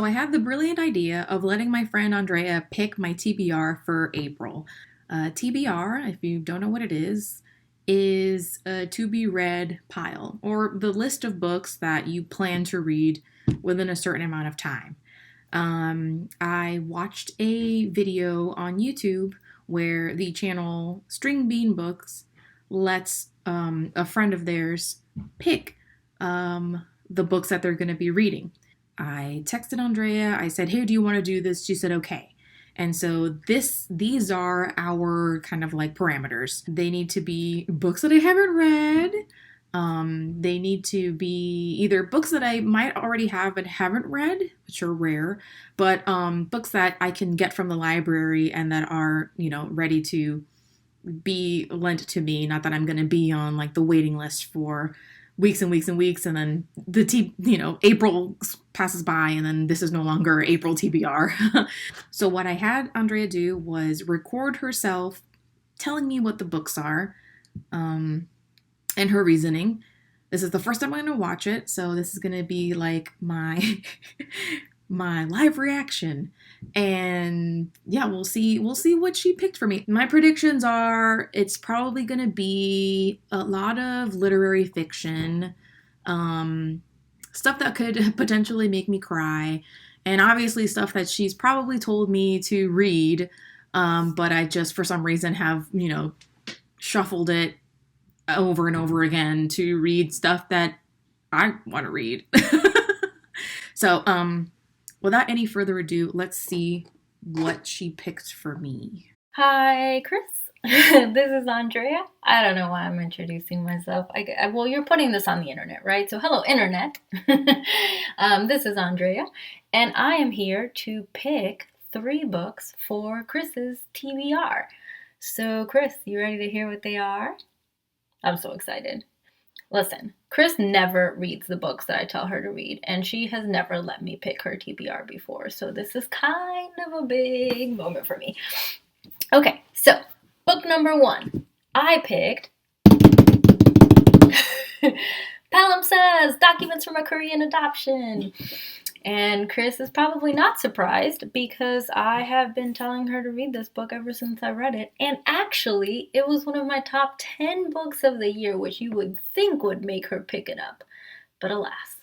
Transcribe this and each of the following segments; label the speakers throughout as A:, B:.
A: So I had the brilliant idea of letting my friend Andrea pick my TBR for April. TBR, if you don't know what it is a to be read pile, or the list of books that you plan to read within a certain amount of time. I watched a video on YouTube where the channel Stringbean Books lets a friend of theirs pick the books that they're going to be reading. I texted Andrea. I said, "Hey, do you want to do this?" She said, "Okay." And so these are our kind of like parameters. They need to be books that I haven't read. They need to be either books that I might already have but haven't read, which are rare, but books that I can get from the library and that are, ready to be lent to me. Not that I'm going to be on like the waiting list for weeks and weeks and weeks, and then April passes by and then this is no longer April TBR. So what I had Andrea do was record herself telling me what the books are, and her reasoning. This is the first time I'm going to watch it, so this is going to be like my my live reaction. And yeah, we'll see what she picked for me. My predictions are it's probably going to be a lot of literary fiction, stuff that could potentially make me cry, and obviously stuff that she's probably told me to read, but I just for some reason have, shuffled it over and over again to read stuff that I want to read. So, without any further ado, let's see what she picked for me.
B: Hi, Kris. This is Andrea. I don't know why I'm introducing myself. Well, you're putting this on the internet, right? So, hello, internet. This is Andrea, and I am here to pick 3 books for Kris's TBR. So, Kris, you ready to hear what they are? I'm so excited. Listen, Kris never reads the books that I tell her to read, and she has never let me pick her TBR before, so this is kind of a big moment for me. Okay, so book number 1, I picked Palimpsest, Documents from a Korean Adoption. And Kris is probably not surprised because I have been telling her to read this book ever since I read it. And actually, it was one of my top 10 books of the year, which you would think would make her pick it up. But alas.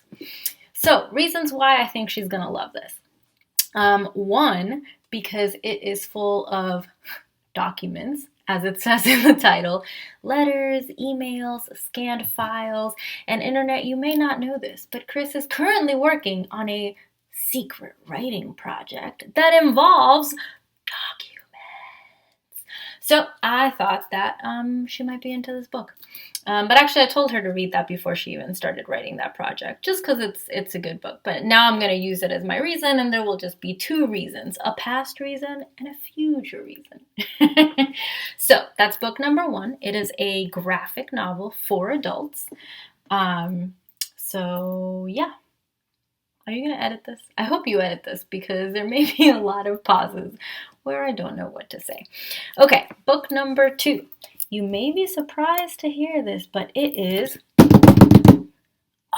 B: So, reasons why I think she's going to love this. 1, because it is full of documents, as it says in the title, letters, emails, scanned files, and internet, you may not know this, but Kris is currently working on a secret writing project that involves documents. So I thought that she might be into this book. But actually, I told her to read that before she even started writing that project, just because it's a good book. But now I'm going to use it as my reason, and there will just be 2 reasons, a past reason and a future reason. So that's book number 1. It is a graphic novel for adults. So yeah. Are you going to edit this? I hope you edit this because there may be a lot of pauses where I don't know what to say. Okay, book number 2. You may be surprised to hear this, but it is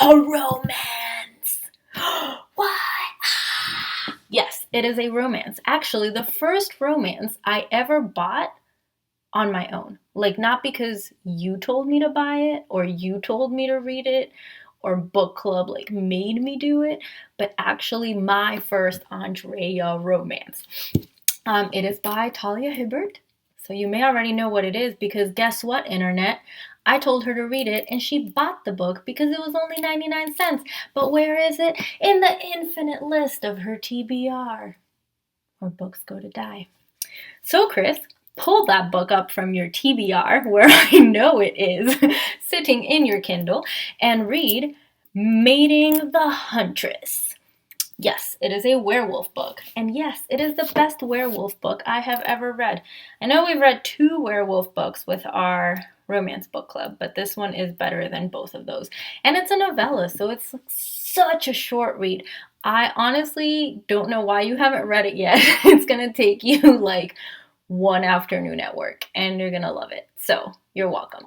B: a romance. What? Yes, it is a romance. Actually, the first romance I ever bought on my own. Like, not because you told me to buy it or you told me to read it or book club like made me do it, but actually my first Andrea romance. It is by Talia Hibbert. So you may already know what it is because guess what, internet? I told her to read it and she bought the book because it was only 99 cents. But where is it? In the infinite list of her TBR, where books go to die. So Kris, pull that book up from your TBR, where I know it is, sitting in your Kindle, and read Mating the Huntress. Yes, it is a werewolf book. And yes, it is the best werewolf book I have ever read. I know we've read 2 werewolf books with our romance book club, but this one is better than both of those. And it's a novella, so it's such a short read. I honestly don't know why you haven't read it yet. It's going to take you like one afternoon at work, and you're going to love it. So you're welcome.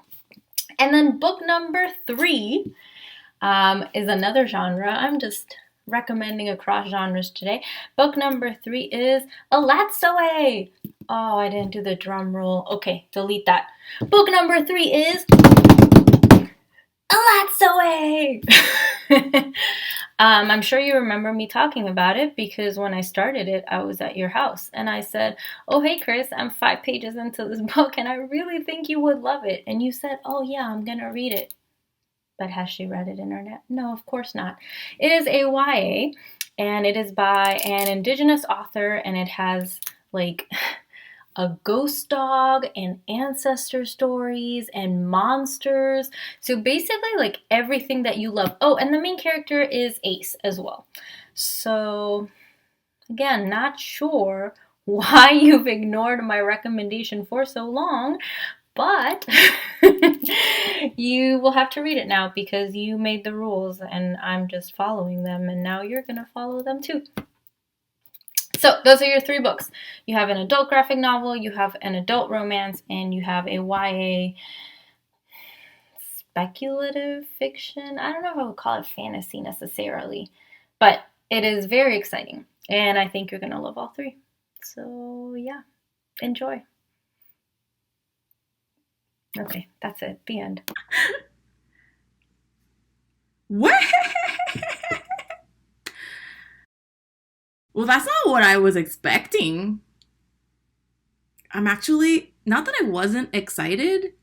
B: And then book number 3 is another genre I'm just recommending across genres today. Book number 3 is A Lat's Away. Oh, I didn't do the drum roll. Okay, delete that. Book number 3 is A Lat's Away. I'm sure you remember me talking about it because when I started it, I was at your house and I said, oh, hey, Kris, I'm 5 pages into this book and I really think you would love it. And you said, oh, yeah, I'm going to read it. But has she read it, Internet? No, of course not. It is a YA and it is by an Indigenous author and it has like a ghost dog and ancestor stories and monsters. So basically like everything that you love. Oh, and the main character is Ace as well. So again, not sure why you've ignored my recommendation for so long, but you will have to read it now because you made the rules and I'm just following them and now you're going to follow them too. So those are your 3 books. You have an adult graphic novel, you have an adult romance, and you have a YA speculative fiction. I don't know if I would call it fantasy necessarily, but it is very exciting. And I think you're going to love all 3. So yeah, enjoy. Okay, that's it. The end.
A: What? Well, that's not what I was expecting. I'm actually, not that I wasn't excited.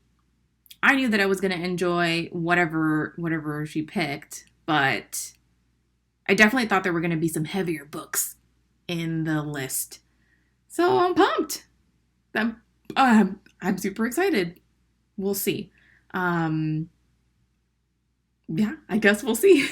A: I knew that I was going to enjoy whatever she picked, but I definitely thought there were going to be some heavier books in the list. So I'm pumped. I'm super excited. We'll see. Yeah, I guess we'll see.